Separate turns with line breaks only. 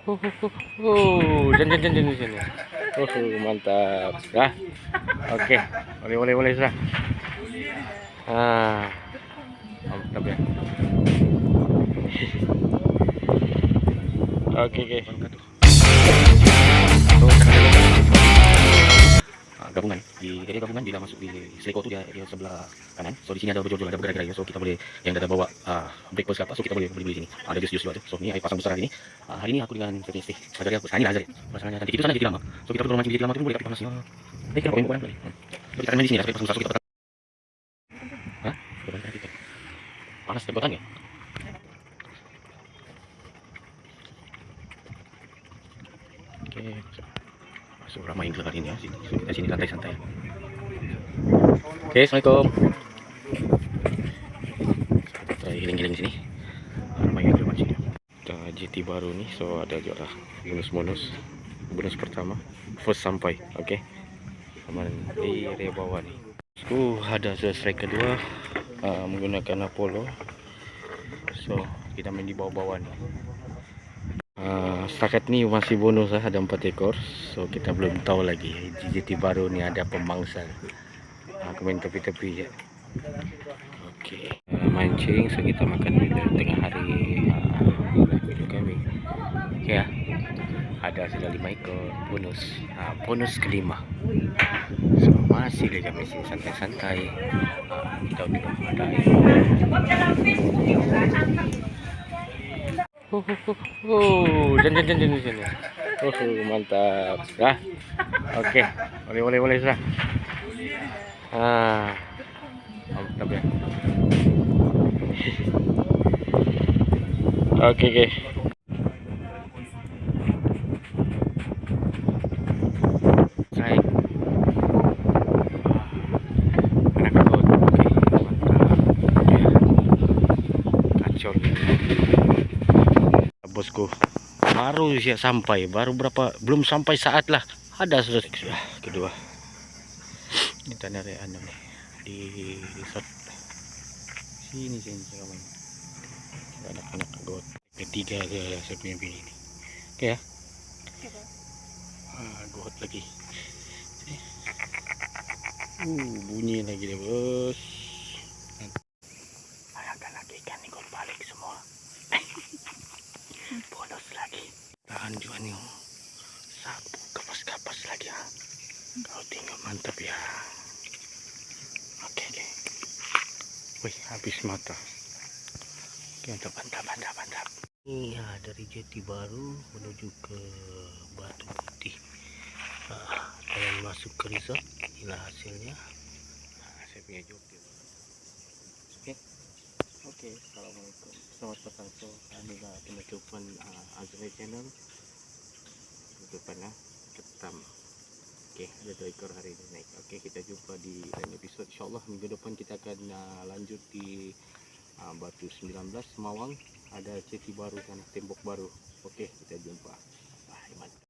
Jan. Mantap. Dah. Oke. Boleh sudah. Ah, mantap ya. Oke. Gabungan di area gabungan bila masuk di Seleko tu dia area sebelah kanan. So di sini ada berjojol, ada bergerai-gerai. So kita boleh yang dah bawa breakfast ke apa, so kita boleh beli sini. Ada jus juga tu. So ni air pasang besar hari ni. Hari ni aku dengan Siti. Sajari aku. Ini Azri. Pasangannya cantik. Itu sana jadi lama. So kita perlu mancing jadi lama tu boleh dapat panas. Kita poin tadi. So kita main di sini sampai pasang besar. So kita hah? Panas terbatan ya? Oke. So ramai yang hari ini ya. So kita sini santai-santai. Oke, assalamualaikum. Kita giling-giling sini. Ramai yang mancing. Kita JT baru nih, so ada juga bonus pertama first sampai. Oke, aman di area bawah nih. Ada strike kedua menggunakan Apollo. So kita main di bawah-bawah nih. Setakat ni masih bonus lah, ada 4 ekor. So kita belum tahu lagi JT baru ni ada pemangsa. Aku main tepi-tepi je. Oke, mancing. So kita makan di tengah hari video kami. Oke ya, ada sudah 5 ekor bonus kelima. So masih lagi kami sini santai-santai. Kita udah ada Jan. Mantap. Dah. Oke. Boleh sudah. Mantap ya. Oke. Strike. Anak laut. Oke. Mantap. Ya. Kacau. Bosku. Baru siap sampai, belum sampai saat lah ada sudah kedua. Ini tanah anu nih di resort sini kawan. Anak-anak got ketiga ke saya punya bini ini. Oke ya. Got lagi. Bunyi lagi dia bos. Akan lagi ikan nih got balik semua. Bonus lagi. Tahan juga nih. Sapu kapas lagi ya. Kau tengok mantap ya. Oke. Wih, habis mata. Oke, mantap. Ini ya, dari jeti baru menuju ke Batu Putih. Kalian masuk ke resort, inilah hasilnya. Saya punya job dia. Oke. Assalamualaikum. Selamat petang. So, inilah penutupan Azri channel. Penutupannya ketam. Oke, ada 2 ekor hari ini naik. Oke, kita jumpa di lain episode. InsyaAllah minggu depan kita akan lanjut di Batu 19 Mawang. Ada jeti baru sana, tembok baru. Oke, kita jumpa.